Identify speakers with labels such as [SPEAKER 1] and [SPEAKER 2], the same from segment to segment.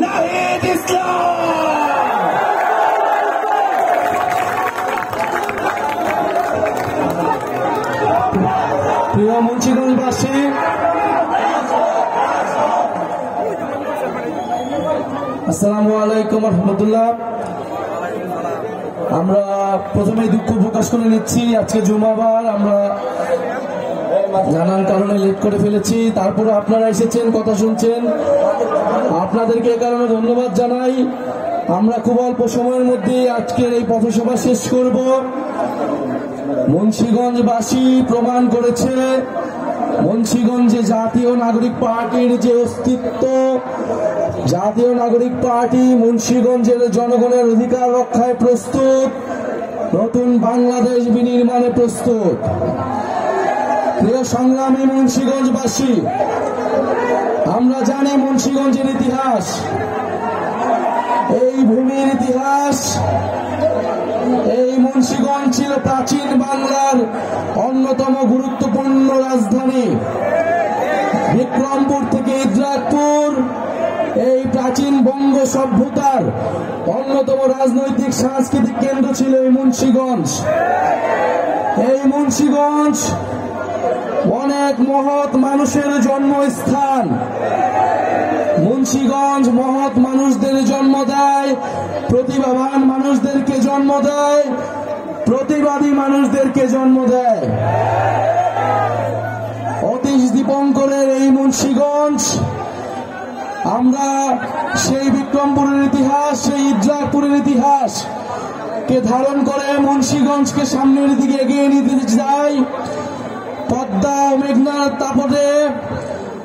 [SPEAKER 1] নাহিদ ইসলাম। প্রিয় মুন্সিগঞ্জবাসী, আসসালামু আলাইকুম রহমতুল্লাহ। আমরা প্রথমে দুঃখ প্রকাশ করে নিচ্ছি, আজকে জুমাবার, আমরা নানান কারণে লেট করে ফেলেছি। তারপরে আপনারা এসেছেন, কথা শুনছেন, আপনাদেরকে এ কারণে ধন্যবাদ জানাই। আমরা খুব অল্প সময়ের মধ্যে আজকের এই পথসভা শেষ করব। মুন্সিগঞ্জবাসী প্রমাণ করেছে মুন্সিগঞ্জে জাতীয় নাগরিক পার্টির যে অস্তিত্ব, জাতীয় নাগরিক পার্টি মুন্সিগঞ্জের জনগণের অধিকার রক্ষায় প্রস্তুত, নতুন বাংলাদেশ বিনির্মাণে প্রস্তুত। প্রিয় সংগ্রামী মুন্সিগঞ্জবাসী, আমরা জানি মুন্সিগঞ্জের ইতিহাস, এই ভূমির ইতিহাস। এই মুন্সিগঞ্জ ছিল প্রাচীন বাংলার অন্যতম গুরুত্বপূর্ণ রাজধানী। বিক্রমপুর থেকে ইদ্রাকপুর, এই প্রাচীন বঙ্গ সভ্যতার অন্যতম রাজনৈতিক সাংস্কৃতিক কেন্দ্র ছিল এই মুন্সিগঞ্জ। এই মুন্সিগঞ্জ অনেক মহৎ মানুষের জন্মস্থান। মুন্সিগঞ্জ মহৎ মানুষদের জন্ম দেয়, প্রতিভাবান মানুষদেরকে জন্ম দেয়, প্রতিবাদী মানুষদেরকে জন্ম দেয়। অতীশ দীপঙ্করের এই মুন্সিগঞ্জ, আমরা সেই বিক্রমপুরের ইতিহাস, সেই ইদ্রাকপুরের ইতিহাস কে ধারণ করে মুন্সিগঞ্জকে সামনের দিকে এগিয়ে নিতে চাই। পদ্মা ও মেঘনার তাপরে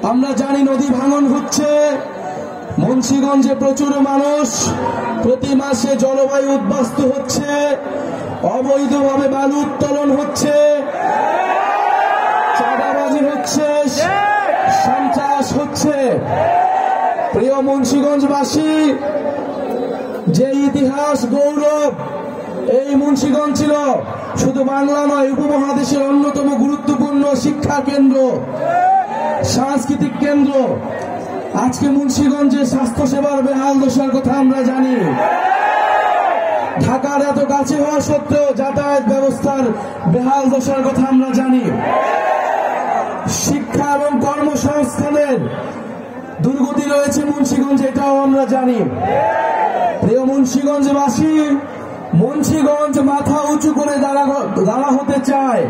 [SPEAKER 1] আমরা জানি নদী ভাঙন হচ্ছে। মুন্সিগঞ্জে প্রচুর মানুষ প্রতি মাসে জলবায়ু উদ্বাস্ত হচ্ছে, অবৈধভাবে বালু উত্তোলন হচ্ছে, চাঁদাবাজি হচ্ছে, সন্ত্রাস হচ্ছে। প্রিয় মুন্সিগঞ্জবাসী, যে ইতিহাস গৌরব এই মুন্সিগঞ্জ ছিল শুধু বাংলা নয়, উপমহাদেশের অন্যতম গুরুত্বপূর্ণ শিক্ষা কেন্দ্র, সাংস্কৃতিক কেন্দ্র। আজকে মুন্সিগঞ্জে স্বাস্থ্যসেবার বেহাল দশার কথা আমরা জানি। ঢাকার এত কাছে হওয়া সত্ত্বেও যাতায়াত ব্যবস্থার বেহাল দশার কথা আমরা জানি। শিক্ষা এবং কর্মসংস্থানের দুর্গতি রয়েছে মুন্সিগঞ্জে, এটাও আমরা জানি। প্রিয় মুন্সিগঞ্জবাসী, মুন্সিগঞ্জ মাথা উঁচু করে দাঁড়া হতে চায়।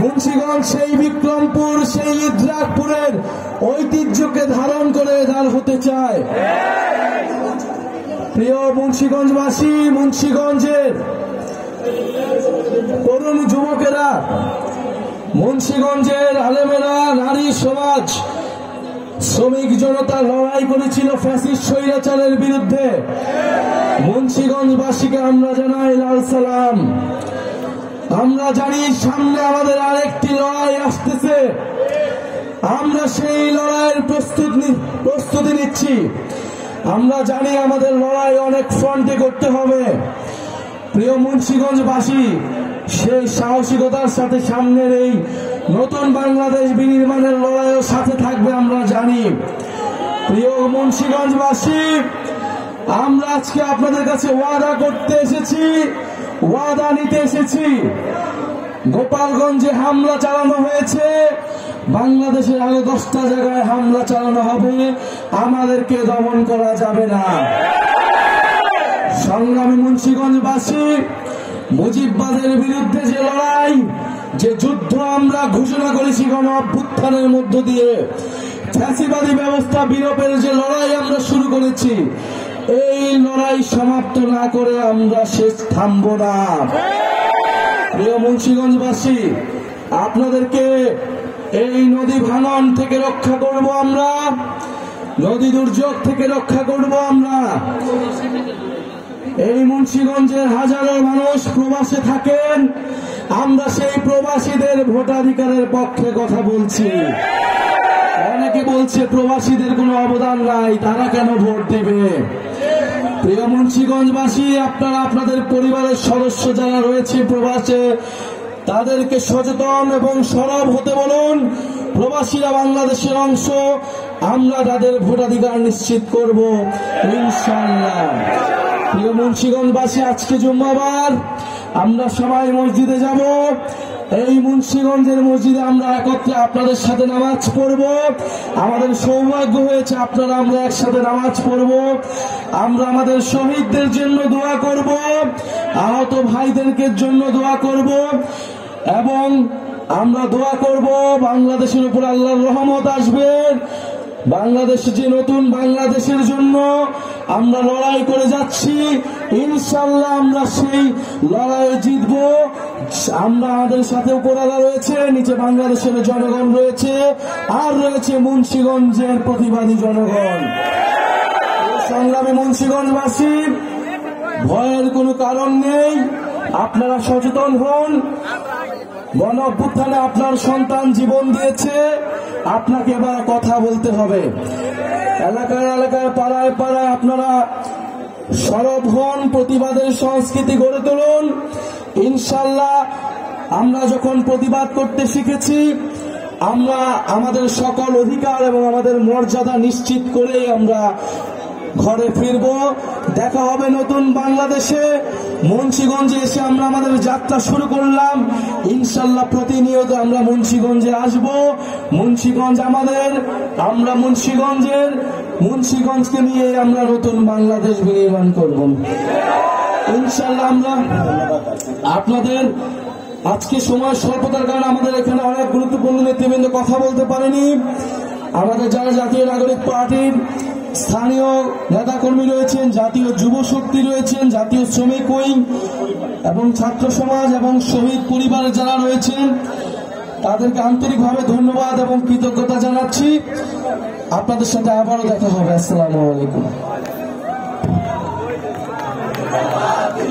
[SPEAKER 1] মুন্সিগঞ্জ সেই বিক্রমপুর, সেই ইদ্রাকপুরের ঐতিহ্যকে ধারণ করে দাঁড় হতে চায়। প্রিয় মুন্সিগঞ্জবাসী, মুন্সিগঞ্জের তরুণ যুবকেরা, মুন্সিগঞ্জের আলেমেরা, নারী সমাজ, শ্রমিক জনতা লড়াই করেছিল ফ্যাসিস্ট স্বৈরাচারের বিরুদ্ধে। মুন্সিগঞ্জবাসীকে আমরা জানাই লাল সালাম। আমরা জানি সামনে আমাদের আরেকটি লড়াই আসতেছে, আমরা সেই লড়াইয়ের প্রস্তুতি নিচ্ছি। আমরা জানি আমাদের লড়াই অনেক ফ্রন্টে করতে হবে। প্রিয় মুন্সিগঞ্জবাসী, সেই সাহসিকতার সাথে সামনের এই নতুন বাংলাদেশ বিনির্মাণের লড়াইয়ের সাথে থাকবে আমরা জানি। প্রিয় মুন্সিগঞ্জবাসী, আমরা আজকে আপনাদের কাছে ওয়াদা করতে এসেছি, ওয়াদা নিতে এসেছি। গোপালগঞ্জে হামলা চালানো হয়েছে, বাংলাদেশের আরো 10টা জায়গায় হামলা চালানো হবে, আমাদেরকে দমন করা যাবে না। সংগ্রামী মুন্সিগঞ্জবাসী, মুজিববাদের বিরুদ্ধে যে লড়াই, যে যুদ্ধ আমরা ঘোষণা করেছি গণ অভ্যুত্থানের মধ্য দিয়ে, ফ্যাসিবাদী ব্যবস্থা বিলোপের যে লড়াই আমরা শুরু করেছি, এই লড়াই সমাপ্ত না করে আমরা শেষ থামব না। প্রিয় মুন্সিগঞ্জবাসী, আপনাদেরকে এই নদী ভাঙন থেকে রক্ষা করব আমরা, নদী দুর্যোগ থেকে রক্ষা করব আমরা। এই মুন্সিগঞ্জের হাজারো মানুষ প্রবাসে থাকেন, আমরা সেই প্রবাসীদের ভোটাধিকারের পক্ষে কথা বলছি। অনেকে বলছে প্রবাসীদের কোনো অবদান নাই, তারা কেন ভোট দেবে? প্রিয় মুন্সিগঞ্জবাসী, আপনারা আপনাদের পরিবারের সদস্য যারা রয়েছে প্রবাসে, তাদেরকে সচেতন এবং সরব হতে বলুন। প্রবাসীরা বাংলাদেশের অংশ, আমরা তাদের ভোটাধিকার নিশ্চিত করব ইনশাআল্লাহ। প্রিয় মুন্সিগঞ্জবাসী, আজকে জুম্মাবার, আমরা সবাই মসজিদে যাব। এই মুন্সিগঞ্জের মসজিদে আমরা একত্রে আপনাদের সাথে নামাজ পড়ব। আমাদের সৌভাগ্য হয়েছে আপনারা আমরা একসাথে নামাজ পড়ব। আমরা আমাদের শহীদদের জন্য দোয়া করব, আহত ভাইদেরকে জন্য দোয়া করব, এবং আমরা দোয়া করব বাংলাদেশের উপর আল্লাহর রহমত আসবে। বাংলাদেশ যে নতুন বাংলাদেশের জন্য আমরা লড়াই করে যাচ্ছি, ইনশাআল্লাহ আমরা সেই লড়াইয়ে জিতব। আমরা আমাদের সাথে উপরালা রয়েছে, নিচে বাংলাদেশের জনগণ রয়েছে, আর রয়েছে মুন্সিগঞ্জের প্রতিবাদী জনগণ। সংগ্রামী মুন্সিগঞ্জবাসী, ভয়ের কোনো কারণ নেই, আপনারা সচেতন হন। গণ অভ্যুত্থানে আপনার সন্তান জীবন দিয়েছে, আপনাকে এবার কথা বলতে হবে। এলাকায় এলাকায় পাড়ায় পাড়ায় আপনারা সরব হন, প্রতিবাদের সংস্কৃতি গড়ে তুলুন। ইনশাআল্লাহ আমরা যখন প্রতিবাদ করতে শিখেছি, আমরা আমাদের সকল অধিকার এবং আমাদের মর্যাদা নিশ্চিত করে আমরা ঘরে ফিরব। দেখা হবে নতুন বাংলাদেশে। মুন্সিগঞ্জে এসে আমরা আমাদের যাত্রা শুরু করলাম। ইনশাআল্লাহ প্রতিনিয়ত আমরা মুন্সিগঞ্জে আসব। মুন্সিগঞ্জ আমাদের, আমরা মুন্সিগঞ্জকে নিয়ে আমরা নতুন বাংলাদেশ বিনির্মাণ করব ইনশাআল্লাহ। আমরা আপনাদের আজকে সময় স্বল্পতার কারণে আমাদের এখানে অনেক গুরুত্বপূর্ণ নেতৃবৃন্দ কথা বলতে পারেনি। আমাদের যারা জাতীয় নাগরিক পার্টির স্থানীয় নেতাকর্মী রয়েছেন, জাতীয় যুব শক্তি রয়েছেন, জাতীয় শ্রমিক উইং এবং ছাত্র সমাজ এবং শহীদ পরিবারের যারা রয়েছেন, তাদেরকে আন্তরিকভাবে ধন্যবাদ এবং কৃতজ্ঞতা জানাচ্ছি। আপনাদের সাথে আবারও দেখা হবে। আসসালামু আলাইকুম।